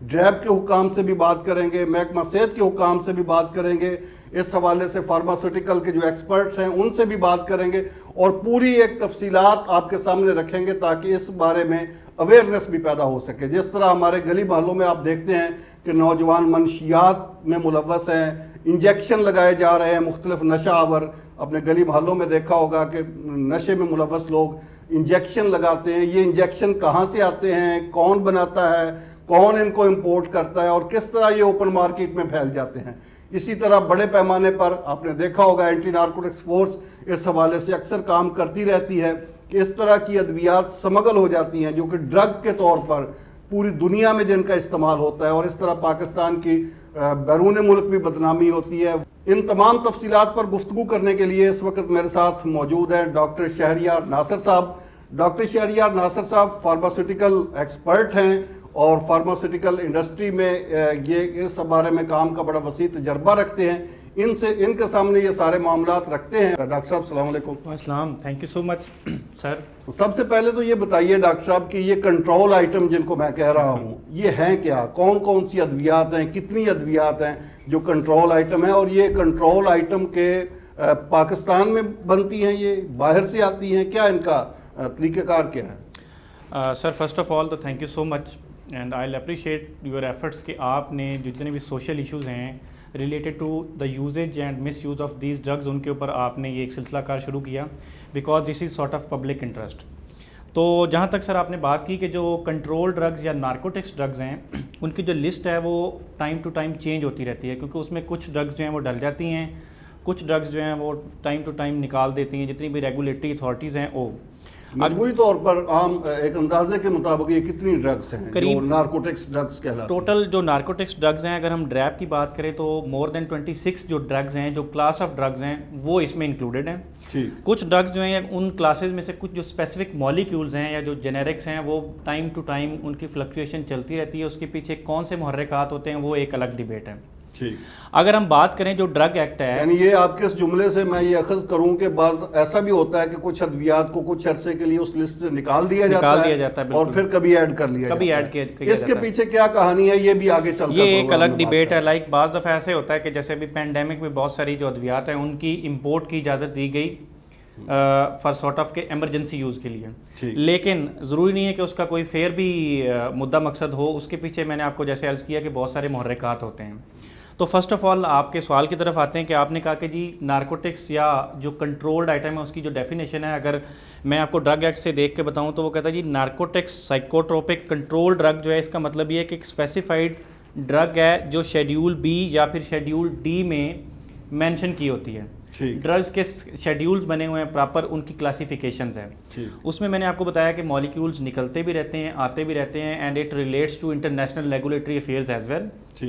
Drip کے حکام سے بھی بات کریں گے, محکمہ صحت کے حکام سے بھی بات کریں گے, اس حوالے سے فارماسیوٹیکل کے جو ایکسپرٹس ہیں ان سے بھی بات کریں گے, اور پوری ایک تفصیلات آپ کے سامنے رکھیں گے تاکہ اس بارے میں اویئرنیس بھی پیدا ہو سکے. جس طرح ہمارے گلی محلوں میں آپ دیکھتے ہیں کہ نوجوان منشیات میں ملوث ہیں, انجیکشن لگائے جا رہے ہیں مختلف نشہ آور, اپنے گلی محلوں میں دیکھا ہوگا کہ نشے میں ملوث لوگ انجیکشن لگاتے ہیں. یہ انجیکشن کہاں سے آتے ہیں, کون بناتا ہے, کون ان کو امپورٹ کرتا ہے, اور کس طرح یہ اوپن مارکیٹ میں پھیل جاتے ہیں. اسی طرح بڑے پیمانے پر آپ نے دیکھا ہوگا اینٹی نارکوٹکس فورس اس حوالے سے اکثر کام کرتی رہتی ہے کہ اس طرح کی ادویات سمگل ہو جاتی ہیں جو کہ ڈرگ کے طور پر پوری دنیا میں جن کا استعمال ہوتا ہے, اور اس طرح پاکستان کی بیرون ملک بھی بدنامی ہوتی ہے. ان تمام تفصیلات پر گفتگو کرنے کے لیے اس وقت میرے ساتھ موجود ہیں ڈاکٹر شہریار ناصر صاحب. ڈاکٹر شہریار ناصر صاحب فارماسیوٹیکل ایکسپرٹ ہیں اور فارماسیوٹیکل انڈسٹری میں یہ اس بارے میں کام کا بڑا وسیع تجربہ رکھتے ہیں. ان کے سامنے یہ سارے معاملات رکھتے ہیں. ڈاکٹر صاحب السلام علیکم. السلام, تھینک یو سو مچ سر. سب سے پہلے تو یہ بتائیے ڈاکٹر صاحب کہ یہ کنٹرول آئٹم جن کو میں کہہ رہا ہوں یہ ہیں کیا, کون کون سی ادویات ہیں, کتنی ادویات ہیں جو کنٹرول آئٹم ہیں, اور یہ کنٹرول آئٹم کے پاکستان میں بنتی ہیں, یہ باہر سے آتی ہیں, کیا ان کا طریقہ کار کیا ہے؟ سر فرسٹ آف آل تو thank you so much and I appreciate your efforts کہ آپ نے جتنے بھی سوشل ایشوز ہیں related to the usage and mis of these drugs ان کے اوپر آپ نے یہ ایک سلسلہ کار شروع کیا, because this is sort of public interest. تو جہاں تک سر آپ نے بات کی کہ جو کنٹرول ڈرگز یا نارکوٹکس ڈرگز ہیں ان کی جو لسٹ ہے وہ ٹائم ٹو ٹائم چینج ہوتی رہتی ہے, کیونکہ اس میں کچھ ڈرگز جو ہیں وہ ڈل جاتی ہیں, کچھ ڈرگز جو ہیں وہ ٹائم ٹو ٹائم نکال دیتی ہیں. جتنی بھی ریگولیٹری اتھارٹیز ہیں وہ مجموعی طور پر عام ایک اندازے کے مطابق یہ کتنی ڈرگز ہیں جو نارکوٹکس ڈرگز کہلاتے ہیں؟ ٹوٹل جو نارکوٹکس ڈرگز ہیں اگر ہم ڈریب کی بات کریں تو مور دین 26 جو ڈرگز ہیں, جو کلاس آف ڈرگز ہیں وہ اس میں انکلوڈیڈ ہیں. کچھ ڈرگز جو ہیں ان کلاسز میں سے کچھ جو اسپیسیفک مالیکیولز ہیں یا جو جنیرکس ہیں وہ ٹائم ٹو ٹائم ان کی فلکچویشن چلتی رہتی ہے. اس کے پیچھے کون سے محرکات ہوتے ہیں وہ ایک الگ ڈیبیٹ ہے. اگر ہم بات کریں جو ڈرگ ایکٹ ہے, یعنی یہ آپ کے اس جملے سے میں یہ اخذ کروں کہ بعض ایسا بھی ہوتا ہے کہ کچھ ادویات کو کچھ عرصے کے لیے اس لسٹ سے نکال دیا جاتا ہے اور پھر کبھی ایڈ کر لیا جاتا ہے. اس کے پیچھے کیا کہانی ہے یہ بھی آگے چل کر یہ ایک الگ ڈیبیٹ ہے. لائک بعض دفعہ ایسے ہوتا ہے کہ جیسے ابھی پینڈیمک میں بہت ساری جو ادویات ہیں ان کی امپورٹ کی اجازت دی گئی فار سارٹ آف کے ایمرجنسی یوز کے لیے, لیکن ضروری نہیں ہے کہ اس کا کوئی فیر بھی مدعا مقصد ہو. اس کے پیچھے میں نے آپ کو جیسے عرض کیا کہ بہت سارے محرکات ہوتے ہیں. تو فرسٹ آف آل آپ کے سوال کی طرف آتے ہیں کہ آپ نے کہا کہ جی نارکوٹکس یا جو کنٹرولڈ آئٹم ہے اس کی جو ڈیفینیشن ہے, اگر میں آپ کو ڈرگ ایکٹ سے دیکھ کے بتاؤں تو وہ کہتا ہے جی نارکوٹکس سائیکوٹروپک کنٹرول ڈرگ جو ہے اس کا مطلب یہ ہے کہ ایک اسپیسیفائڈ ڈرگ ہے جو شیڈیول بی یا پھر شیڈیول ڈی میں مینشن کی ہوتی ہے. ڈرگز کے شیڈیولز بنے ہوئے ہیں پراپر, ان کی کلاسیفیکیشنز ہیں. اس میں نے آپ کو بتایا کہ مالیکیولز نکلتے بھی رہتے ہیں, آتے بھی رہتے ہیں, and it relates to international regulatory affairs as well.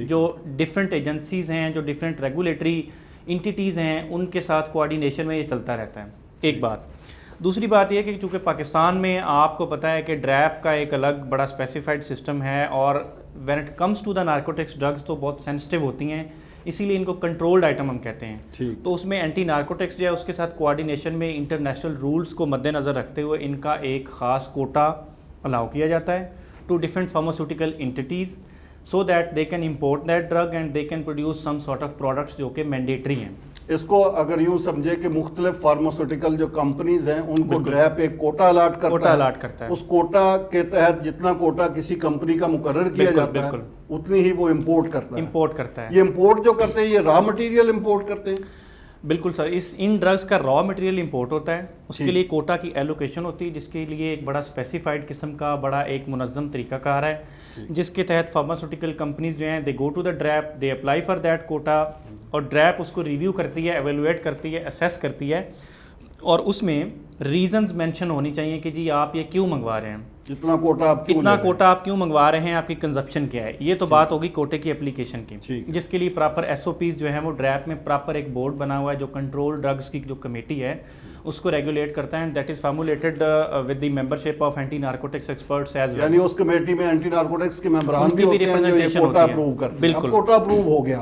جو ڈفرینٹ ایجنسیز ہیں, جو ڈفرینٹ ریگولیٹری انٹیٹیز ہیں, ان کے ساتھ کوآرڈینیشن میں یہ چلتا رہتا ہے. ایک بات. دوسری بات یہ کہ چونکہ پاکستان میں آپ کو پتہ ہے کہ ڈریب کا ایک الگ بڑا اسپیسیفائڈ سسٹم ہے, اور when it comes to the narcotics drugs تو بہت سینسٹیو ہوتی ہیں, اسی لیے ان کو کنٹرولڈ آئٹم ہم کہتے ہیں. تو اس میں اینٹی نارکوٹکس جو ہے اس کے ساتھ کوآرڈینیشن میں انٹرنیشنل رولز کو مد نظر رکھتے ہوئے ان کا ایک خاص کوٹا الاؤ کیا جاتا ہے to different pharmaceutical entities, so that they can import that drug and they can produce some sort of products جو کہ مینڈیٹری ہیں. اس کو اگر یوں سمجھے کہ مختلف فارماسیوٹیکل جو کمپنیز ہیں ان کو ڈریب ایک کوٹا الاٹ کرتا ہے, اس کوٹا کے تحت جتنا کوٹا کسی کمپنی کا مقرر کیا جاتا ہے اتنی ہی وہ امپورٹ کرتا ہے. یہ امپورٹ جو کرتے ہیں یہ را مٹیریل امپورٹ کرتے ہیں. بالکل سر, ان ڈرگز کا را مٹیریل امپورٹ ہوتا ہے, اس کے لیے کوٹا کی ایلوکیشن ہوتی ہے, جس کے لیے ایک بڑا اسپیسیفائڈ قسم کا بڑا ایک منظم طریقہ کار ہے, جس کے تحت فارماسیوٹیکل کمپنیز جو ہیں they go to the DRAP, they apply for that quota, اور ڈریب اس کو ریویو کرتی ہے, ایویلویٹ کرتی ہے, اسیس کرتی ہے, اور اس میں ریزنز مینشن ہونی چاہیے کہ جی آپ یہ کیوں منگوا رہے ہیں, اتنا کوٹا آپ کیوں منگوا رہے ہیں, آپ کی کنزپشن کیا ہے. یہ تو بات ہوگی کوٹے کی اپلیکیشن کی, جس کے لیے پراپر ایس او پیز جو ہیں وہ ڈریب میں پراپر ایک بورڈ بنا ہوا ہے جو کنٹرول ڈرگز کی جو کمیٹی ہے اس کو ریگولیٹ کرتا ہے, and that is formulated with the membership of anti narcotics experts as well. یعنی اس کمیٹی میں اینٹی نارکوٹکس کے ممبران بھی ہوتے ہیں جو یہ کوٹا اپروو کرتے ہیں. اب کوٹا اپروو ہو گیا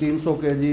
300 kg,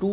2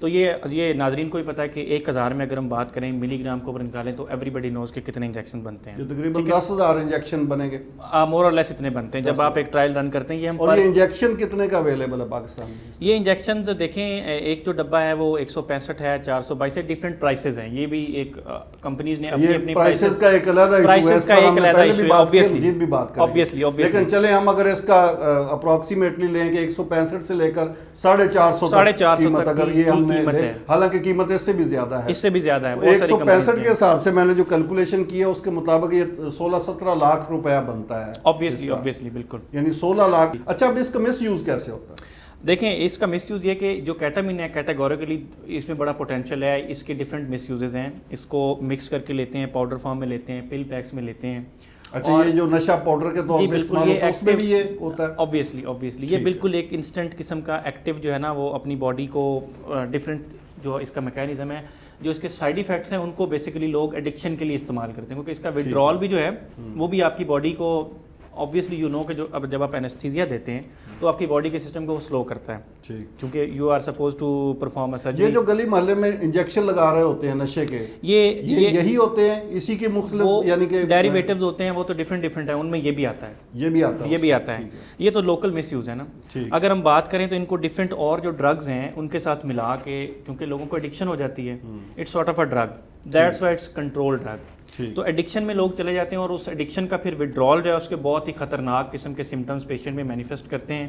تو یہ ناظرین کو بھی پتا ہے کہ 1000 میں اگر ہم بات کریں ملی گرام کو نکالیں تو ایوری بڈی نوز کہ کتنے انجیکشن بنتے ہیں. تقریباً 10,000 انجیکشن بنیں گے مور اور لیس اتنے بنتے ہیں جب آپ ایک ٹرائل رن کرتے ہیں. یہ ہم اور یہ انجیکشن کتنے کا اویلیبل ہے پاکستان میں؟ یہ انجیکشن دیکھیں ایک جو ڈبہ ہے وہ 165 ہے, 422 ہے, ڈفرینٹ پرائسز ہیں. یہ بھی ایک کمپنیز نے اپنی پرائسز کا ایک علیحدہ ایشو ہے. لیکن چلیں ہم اگر اس کا اپروکسیمیٹلی لیں کہ 165 سے لے کر 450 قیمت اگر یہ ہم نے, حالانکہ قیمت اس سے بھی زیادہ ہے, 165 کے حساب سے میں نے جو کیلکولیشن کی ہے اس کے مطابق یہ 16-17 لاکھ روپیہ بنتا ہے. obviously بالکل, یعنی 16 لاکھ. اچھا اب اس کا مس یوز کیسے ہوتا ہے؟ دیکھیں اس کا مس یوز یہ کہ جو کیٹامین ہے کیٹاگوریکلی اس میں بڑا پوٹینشیل ہے. اس کے ڈفرینٹ مس یوزز ہیں. اس کو مکس کر کے لیتے ہیں, پاؤڈر فارم میں لیتے ہیں, پل پیکس میں لیتے ہیں. اچھا یہ جو نشہ پاؤڈر کے طور پہ استعمال ہوتا ہے اس میں بھی یہ ہوتا ہے؟ obviously یہ بالکل ایک انسٹنٹ قسم کا ایکٹیو جو ہے نا وہ اپنی باڈی کو ڈفرینٹ جو اس کا میکینزم ہے, جو اس کے سائیڈ ایفیکٹس ہیں ان کو بیسیکلی لوگ ایڈکشن کے لیے استعمال کرتے ہیں, کیونکہ اس کا وڈرال بھی جو ہے وہ بھی آپ کی باڈی کو obviously you know کہ جو اب جب آپ اینستھیزیا دیتے ہیں تو آپ کی باڈی کے سسٹم کو وہ سلو کرتا ہے, کیونکہ you are suppose to perform a surgery. یہ جو گلی محلے میں انجیکشن لگا رہے ہوتے ہیں نشے کے, یہی ہوتے ہیں اسی کے مختلف یعنی کہ ڈیریویٹیوز ہوتے ہیں, وہ تو ڈفرینٹ ہیں, ان میں یہ بھی آتا ہے, یہ بھی آتا ہے. یہ تو لوکل مس یوز ہے نا. اگر ہم بات کریں تو ان کو ڈفرینٹ اور جو ڈرگز ہیں ان کے ساتھ ملا کے, کیونکہ لوگوں کو ایڈکشن ہو جاتی ہے, it's sort of a drug, that's why it's control drug. تو ایڈکشن میں لوگ چلے جاتے ہیں اور اس ایڈکشن کا پھر وڈرال جو ہے اس کے بہت ہی خطرناک قسم کے سمٹمز پیشنٹ میں مینیفیسٹ کرتے ہیں,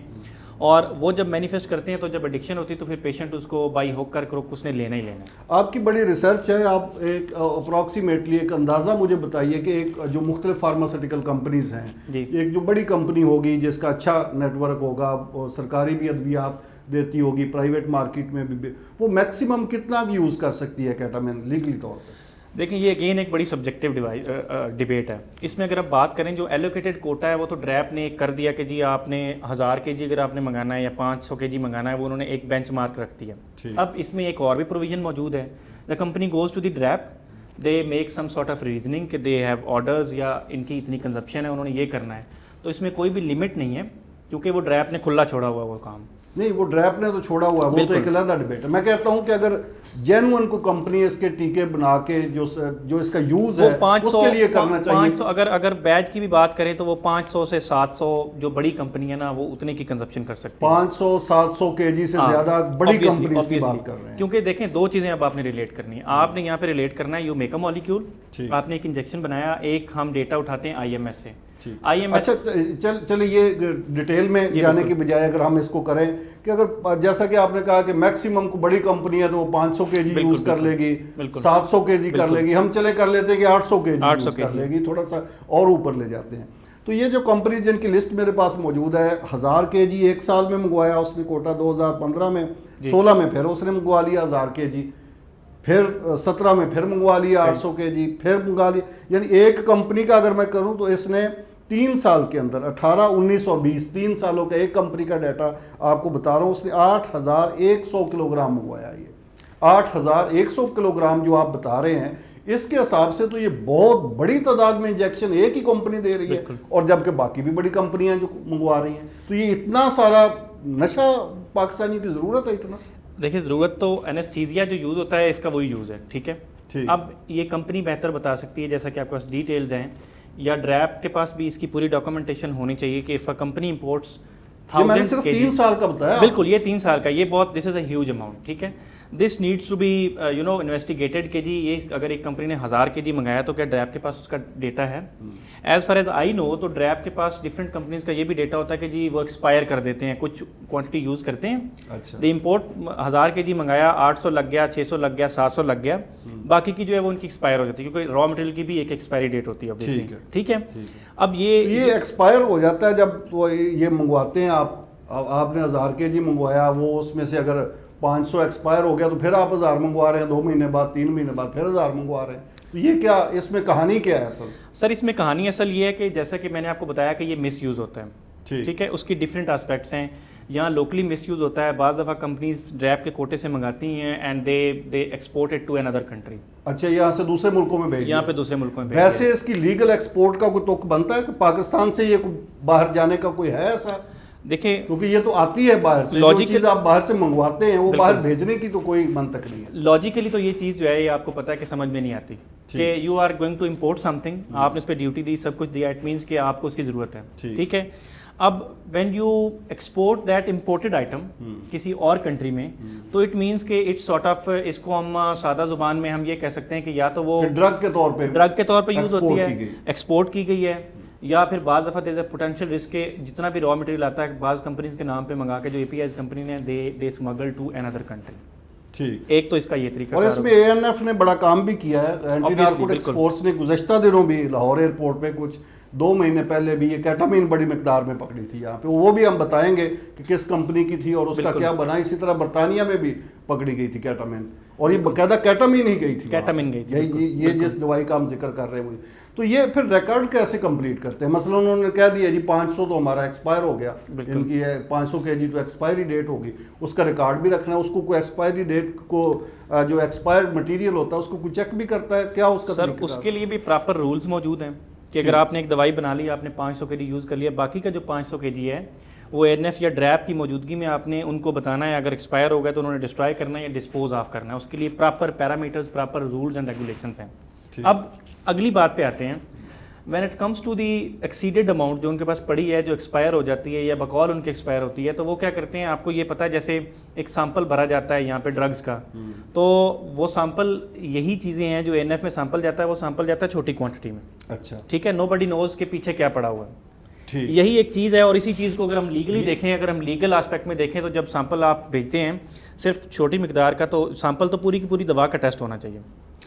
اور وہ جب مینیفیسٹ کرتے ہیں تو جب ایڈکشن ہوتی ہے تو پھر پیشنٹ اس کو بائی ہوک کر اس نے لینا ہی لینا ہے. آپ کی بڑی ریسرچ ہے, آپ ایک اپروکسیمیٹلی ایک اندازہ مجھے بتائیے کہ ایک جو مختلف فارماسیوٹیکل کمپنیز ہیں, ایک جو بڑی کمپنی ہوگی جس کا اچھا نیٹ ورک ہوگا, سرکاری بھی ادویات دیتی ہوگی, پرائیویٹ مارکیٹ میں بھی, وہ میکسیمم کتنا یوز کر سکتی ہے کیٹامین لیگلی طور پہ؟ دیکھیں یہ اگین ایک بڑی سبجیکٹیو ڈبیٹ ہے. اس میں اگر آپ بات کریں جو ایلوکیٹڈ کوٹا ہے وہ تو ڈریپ نے کر دیا کہ جی آپ نے 1000 kg اگر آپ نے منگانا ہے یا 500 kg منگانا ہے, وہ انہوں نے ایک بینچ مارک رکھ دیا. اب اس میں ایک اور بھی پروویژن موجود ہے. The company goes to the DRAP, they make some sort of reasoning کہ دے ہیو آرڈرز یا ان کی اتنی کنزپشن ہے, انہوں نے یہ کرنا ہے. تو اس میں کوئی بھی لمٹ نہیں ہے کیونکہ وہ ڈریپ نے کھلا چھوڑا ہوا وہ کام نہیں, وہ ڈریپ نے تو چھوڑا ہوا ہے, وہ تو ایک علیحدہ ڈبیٹ ہے. میں کہتا ہوں کہ اگر جینوئن کو کمپنی اس کے ٹیکے بنا کے جو اس کا یوز ہے اس کے لیے کرنا چاہیے. اگر بیچ کی بھی بات کریں تو وہ 500 سے 700 جو بڑی کمپنی ہے نا وہ اتنے کی کنزپشن کر سکتی ہے. 500-700 kg سے زیادہ بڑی کمپنیز کی بات کر رہے ہیں. کیونکہ دیکھیں دو چیزیں اب آپ نے ریلیٹ کرنی ہے. آپ نے یہاں پہ ریلیٹ کرنا ہے یو میک اے مالیکیول, آپ نے ایک انجیکشن بنایا, ایک ہم ڈیٹا اٹھاتے ہیں IMS سے. اچھا چلیں یہ ڈیٹیل میں جانے کی بجائے اگر ہم اس کو کریں کہ اگر جیسا کہ آپ نے کہا کہ میکسیمم کو بڑی کمپنی ہے تو وہ 500 kg یوز کر لے گی, 700 kg کر لے گی, ہم چلے کر لیتے ہیں کہ 800 kg یوز کر لے گی, تھوڑا سا اور اوپر لے جاتے ہیں. تو یہ جو کمپنیز جن کی لسٹ میرے پاس موجود ہے, 1000 kg ایک سال میں منگوایا اس نے کوٹا, 2015 میں 16 میں پھر اس نے منگوا لیا 1000 kg, پھر 17 میں پھر منگوا لیا 800 kg, پھر منگوا لیا. یعنی ایک کمپنی کا اگر میں کروں تو اس نے 3 سال کے اندر 18, 19 اور 20 3 سالوں کا ایک کمپنی کا ڈیٹا آپ کو بتا رہا ہوں, اس نے 8100 کلو گرام منگوایا. یہ 8100 کلو گرام جو آپ بتا رہے ہیں اس کے حساب سے تو یہ بہت بڑی تعداد میں انجیکشن ایک ہی کمپنی دے رہی ہے, اور جبکہ باقی بھی بڑی کمپنیاں جو منگوا رہی ہیں. تو یہ اتنا سارا نشہ پاکستانی کی ضرورت ہے اتنا؟ دیکھیں ضرورت تو اینستھیزیا جو یوز ہوتا ہے اس کا وہی یوز ہے, ٹھیک ہے. اب یہ کمپنی بہتر بتا سکتی ہے, جیسا کہ آپ کے پاس ڈیٹیلز ہیں, یا ڈریپ کے پاس بھی اس کی پوری ڈاکومنٹیشن ہونی چاہیے کہ if a company imports 1000 kg 3 سال کا بتایا. بالکل یہ 3 سال کا, یہ بہت دس از اے ہیوج اماؤنٹ, ٹھیک ہے. This needs to be investigated کہ جی یہ اگر ایک کمپنی نے 1000 kg منگایا تو کیا ڈریپ کے پاس اس کا ڈیٹا ہے. ایز فار ایز آئی نو تو ڈریپ کے پاس ڈفرینٹ کمپنیز کا یہ بھی ڈیٹا ہوتا ہے کہ جی وہ ایکسپائر کر دیتے ہیں, کچھ کوانٹٹی یوز کرتے ہیں. دی امپورٹ 1000 kg منگایا, 800 لگ گیا, 600 لگ گیا, 700 لگ گیا, باقی کی جو ہے وہ ان کی ایکسپائر ہو جاتی ہے, کیونکہ را مٹیریل کی بھی ایک ایکسپائری ڈیٹ ہوتی ہے, ٹھیک ہے. اب یہ ایکسپائر ہو جاتا ہے جب وہ یہ منگواتے ہیں. آپ نے 1000 kg منگوایا, وہ اس میں سے اگر 500 ایکسپائر ہو گیا تو پھر آپ 1000 منگوا رہے ہیں, 2 مہینے بعد 3 مہینے بعد پھر 1000 منگوا رہے ہیں. تو یہ کیا اس میں کہانی کیا ہے اصل؟ سر اس میں کہانی اصل یہ ہے کہ جیسا کہ میں نے آپ کو بتایا کہ یہ مس یوز ہوتا ہے, ٹھیک ہے. اس کی ڈفرینٹ آسپیکٹس ہیں. یہاں لوکلی مس یوز ہوتا ہے, بعض دفعہ کمپنیز ڈریپ کے کوٹے سے منگاتی ہیں and they export it to another country. اچھا, یہاں سے دوسرے ملکوں میں بھیج, یہاں پہ دوسرے ملکوں میں. ویسے اس کی لیگل ایکسپورٹ کا کوئی توق بنتا ہے کہ پاکستان سے یہ باہر جانے کا کوئی ہے ایسا؟ دیکھیں کیونکہ یہ تو آتی ہے باہر سے، جو چیز آپ باہر سے منگواتے ہیں وہ باہر بھیجنے کی تو کوئی منطق نہیں ہے. لاجیکلی تو یہ چیز جو ہے یہ آپ کو پتا ہے کہ سمجھ میں نہیں آتی کہ you are going to import something, آپ نے اس پہ ڈیوٹی دی، سب کچھ دیا، اٹ مینس کہ آپ کو اس کی ضرورت ہے، ٹھیک ہے. اب when you export that imported item کسی اور کنٹری میں، تو اٹ مینس کہ اٹس سارٹ آف، اس کو ہم سادہ زبان میں ہم یہ کہہ سکتے ہیں کہ یا تو وہ ڈرگ کے طور پہ یوز ہوتی ہے، ایکسپورٹ کی گئی ہے، یا پھر بعض دفعہ دیر پوٹینشیل رسک کے جتنا بھی را مٹیریل آتا ہے بعض کمپنیز کے نام پہ منگا کے جو اے پی آئی کمپنی نے دے اسمگل ٹو اندر کنٹری. ٹھیک، ایک تو اس کا یہ طریقہ، اور اس میں اے این ایف نے بڑا کام بھی کیا ہے. اینٹی نارکوٹکس فورس نے گزشتہ دنوں بھی لاہور ایئرپورٹ پہ کچھ 2 مہینے پہلے بھی یہ کیٹامین بڑی مقدار میں پکڑی تھی یہاں پہ، وہ بھی ہم بتائیں گے کہ کس کمپنی کی تھی اور اس کا کیا بنا. اسی طرح برطانیہ میں بھی پکڑی گئی تھی کیٹامین، اور یہ باقاعدہ کیٹامین ہی گئی تھی، کیٹامین گئی تھی، یہ جس دوائی کا ہم ذکر کر رہے ہیں. تو یہ پھر ریکارڈ کیسے کمپلیٹ کرتے ہیں؟ مثلا انہوں نے کہہ دیا جی 500 تو ہمارا ایکسپائر ہو گیا، ان کی 500 kg تو ایکسپائری ڈیٹ ہوگی، اس کا ریکارڈ بھی رکھنا ہے. اس کو کوئی ایکسپائری ڈیٹ کو جو ایکسپائر مٹیریل ہوتا ہے اس کو کوئی چیک بھی کرتا ہے کیا اس کا؟ سر اس کے لیے بھی پراپر رولز موجود ہیں کہ اگر آپ نے ایک دوائی بنا لی، آپ نے 500 kg یوز کر لیا، باقی کا جو 500 kg ہے وہ این ایف یا ڈریپ کی موجودگی میں آپ نے ان کو بتانا ہے، اگر ایکسپائر ہو گیا تو انہوں نے ڈسٹرائے کرنا ہے یا ڈسپوز آف کرنا ہے. اس کے لیے proper parameters, proper rules and regulations ہیں. اب اگلی بات پہ آتے ہیں، when it comes to the exceeded amount جو ان کے پاس پڑی ہے، جو ایکسپائر ہو جاتی ہے یا بقول ان کے ایکسپائر ہوتی ہے، تو وہ کیا کرتے ہیں؟ آپ کو یہ پتہ ہے جیسے ایک سیمپل بھرا جاتا ہے یہاں پہ ڈرگز کا، تو وہ سیمپل یہی چیزیں ہیں جو این ایف میں سیمپل جاتا ہے، وہ سیمپل جاتا ہے چھوٹی کوانٹٹی میں. اچھا ٹھیک ہے، نو بڈی نوز کے پیچھے کیا پڑا ہوا ہے، یہی ایک چیز ہے. اور اسی چیز کو اگر ہم لیگلی دیکھیں، اگر ہم لیگل آسپیکٹ میں دیکھیں، تو جب سیمپل آپ بھیجتے ہیں صرف چھوٹی مقدار کا، تو سیمپل تو پوری کی پوری دوا کا ٹیسٹ ہونا چاہیے.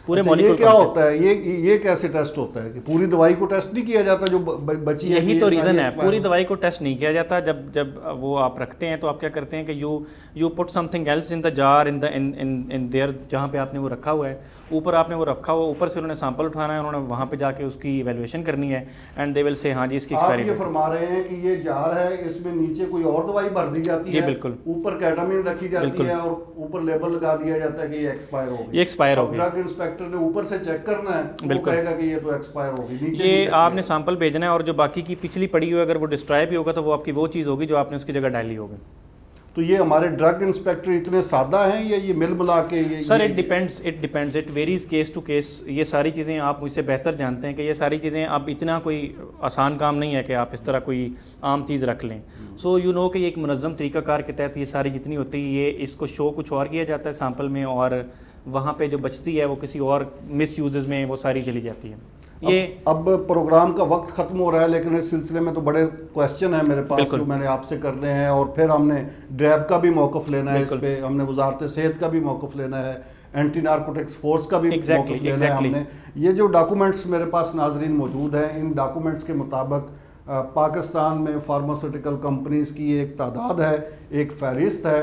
پورے یہ کیا ہوتا ہے، یہ کیسے ٹیسٹ ہوتا ہے کہ پوری دوائی کو ٹیسٹ نہیں کیا جاتا جو بچی ہے؟ یہی تو ریزن ہے، پوری دوائی کو ٹیسٹ نہیں کیا جاتا. جب وہ آپ رکھتے ہیں تو آپ کیا کرتے ہیں کہ یو پٹ سم تھنگ else in the jar in their, جہاں پہ آپ نے وہ رکھا ہوا ہے، اوپر آپ نے وہ رکھا ہوا، اوپر سے انہوں نے سیمپل اٹھانا ہے، انہوں نے وہاں پہ جا کے اس کی ایویلویشن کرنی ہے، اینڈ دے ول سے ہاں جی اس کی ایکسپائری. آپ یہ فرما رہے ہیں کہ یہ جار ہے، اس میں نیچے کوئی اور دوائی بھر دی جاتی ہے، جی بالکل، اوپر کیٹامین رکھی جاتی ہے اور اوپر لیبل لگا دیا جاتا ہے کہ یہ ایکسپائر ہو گئی. یہ ایکسپائر ہو گئی، ڈرگ انسپیکٹر نے اوپر سے چیک کرنا ہے، وہ کہے گا کہ یہ تو ایکسپائر ہو گئی. یہ آپ نے سیمپل بھیجنا ہے، اور جو باقی کی پچھلی پڑی ہوئی اگر وہ ڈسٹرائے بھی ہوگا تو وہ آپ کی وہ چیز ہوگی جو آپ نے اس کی جگہ ڈالی ہوگی. تو یہ ہمارے ڈرگ انسپیکٹر اتنے سادہ ہیں یا یہ مل ملا کے؟ Sir it depends it varies case to case. یہ ساری چیزیں آپ مجھ سے بہتر جانتے ہیں کہ یہ ساری چیزیں اب اتنا کوئی آسان کام نہیں ہے کہ آپ اس طرح کوئی عام چیز رکھ لیں. سو یو نو کہ یہ ایک منظم طریقہ کار کے تحت یہ ساری جتنی ہوتی ہے، یہ اس کو شو کچھ اور کیا جاتا ہے سیمپل میں، اور وہاں پہ جو بچتی ہے وہ کسی اور مس یوزز میں وہ ساری چلی جاتی ہے. اب پروگرام کا وقت ختم ہو رہا ہے، لیکن اس سلسلے میں تو بڑے کویسچن ہیں میرے پاس جو میں نے آپ سے کرنے ہیں، اور پھر ہم نے ڈریب کا بھی موقف لینا ہے، اس پہ ہم نے وزارت صحت کا بھی موقف لینا ہے، اینٹی نارکوٹکس فورس کا بھی موقف لینا ہے. ہم نے یہ جو ڈاکومنٹس میرے پاس ناظرین موجود ہیں، ان ڈاکومنٹس کے مطابق پاکستان میں فارماسیوٹیکل کمپنیز کی ایک تعداد ہے، ایک فہرست ہے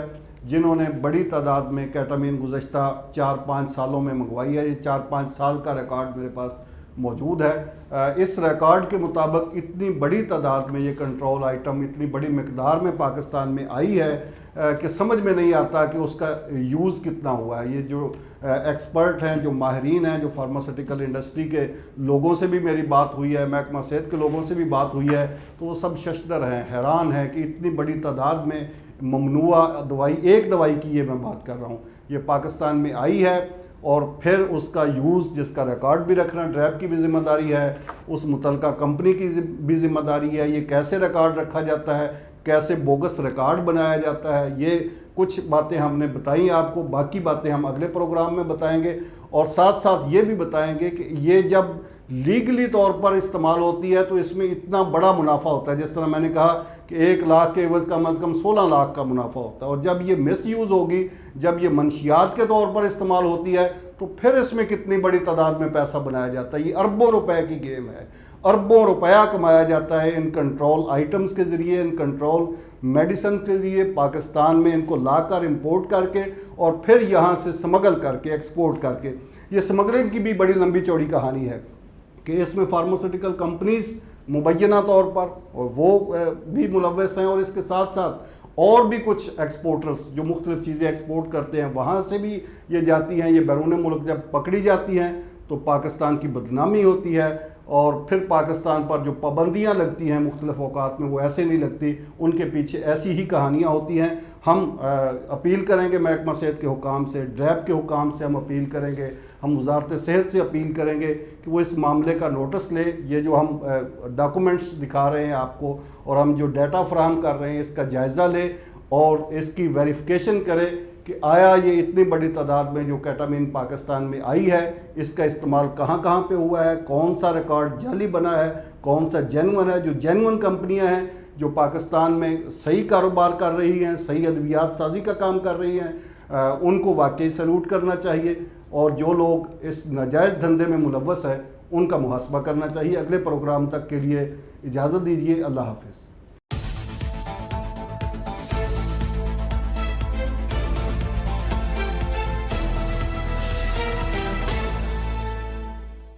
جنہوں نے بڑی تعداد میں کیٹامین گزشتہ 4-5 سالوں میں منگوائی ہے. یہ 4-5 سال کا ریکارڈ میرے پاس موجود ہے. اس ریکارڈ کے مطابق اتنی بڑی تعداد میں یہ کنٹرول آئٹم اتنی بڑی مقدار میں پاکستان میں آئی ہے کہ سمجھ میں نہیں آتا کہ اس کا یوز کتنا ہوا ہے. یہ جو ایکسپرٹ ہیں، جو ماہرین ہیں، جو فارماسیوٹیکل انڈسٹری کے لوگوں سے بھی میری بات ہوئی ہے، محکمہ صحت کے لوگوں سے بھی بات ہوئی ہے، تو وہ سب ششدر ہیں، حیران ہیں کہ اتنی بڑی تعداد میں ممنوع دوائی، ایک دوائی کی یہ میں بات کر رہا ہوں، یہ پاکستان میں آئی ہے. اور پھر اس کا یوز، جس کا ریکارڈ بھی رکھنا ڈریب کی بھی ذمہ داری ہے، اس متعلقہ کمپنی کی بھی ذمہ داری ہے. یہ کیسے ریکارڈ رکھا جاتا ہے، کیسے بوگس ریکارڈ بنایا جاتا ہے، یہ کچھ باتیں ہم نے بتائیں آپ کو. باقی باتیں ہم اگلے پروگرام میں بتائیں گے، اور ساتھ ساتھ یہ بھی بتائیں گے کہ یہ جب لیگلی طور پر استعمال ہوتی ہے تو اس میں اتنا بڑا منافع ہوتا ہے. جس طرح میں نے کہا کہ 1 لاکھ کے عوض کم از کم 16 لاکھ کا منافع ہوتا ہے. اور جب یہ مس یوز ہوگی، جب یہ منشیات کے طور پر استعمال ہوتی ہے، تو پھر اس میں کتنی بڑی تعداد میں پیسہ بنایا جاتا ہے. یہ اربوں روپے کی گیم ہے، اربوں روپیہ کمایا جاتا ہے ان کنٹرول آئٹمز کے ذریعے، ان کنٹرول میڈیسن کے ذریعے، پاکستان میں ان کو لا کر امپورٹ کر کے اور پھر یہاں سے سمگل کر کے ایکسپورٹ کر کے. یہ سمگلنگ کی بھی بڑی لمبی چوڑی کہانی ہے کہ اس میں فارماسیوٹیکل کمپنیز مبینہ طور پر اور وہ بھی ملوث ہیں، اور اس کے ساتھ ساتھ اور بھی کچھ ایکسپورٹرز جو مختلف چیزیں ایکسپورٹ کرتے ہیں، وہاں سے بھی یہ جاتی ہیں. یہ بیرون ملک جب پکڑی جاتی ہیں تو پاکستان کی بدنامی ہوتی ہے. اور پھر پاکستان پر جو پابندیاں لگتی ہیں مختلف اوقات میں وہ ایسے نہیں لگتی، ان کے پیچھے ایسی ہی کہانیاں ہوتی ہیں۔ ہم اپیل کریں گے محکمہ صحت کے حکام سے، ڈریب کے حکام سے ہم اپیل کریں گے، ہم وزارت صحت سے اپیل کریں گے کہ وہ اس معاملے کا نوٹس لے۔ یہ جو ہم ڈاکومنٹس دکھا رہے ہیں آپ کو اور ہم جو ڈیٹا فراہم کر رہے ہیں اس کا جائزہ لے اور اس کی ویریفیکیشن کرے کہ آیا یہ اتنی بڑی تعداد میں جو کیٹامین پاکستان میں آئی ہے اس کا استعمال کہاں کہاں پہ ہوا ہے، کون سا ریکارڈ جعلی بنا ہے، کون سا جینون ہے۔ جو جینون کمپنیاں ہیں جو پاکستان میں صحیح کاروبار کر رہی ہیں، صحیح ادویات سازی کا کام کر رہی ہیں، ان کو واقعی سلوٹ کرنا چاہیے، اور جو لوگ اس ناجائز دھندے میں ملوث ہیں ان کا محاسبہ کرنا چاہیے۔ اگلے پروگرام تک کے لیے اجازت دیجیے، اللہ حافظ۔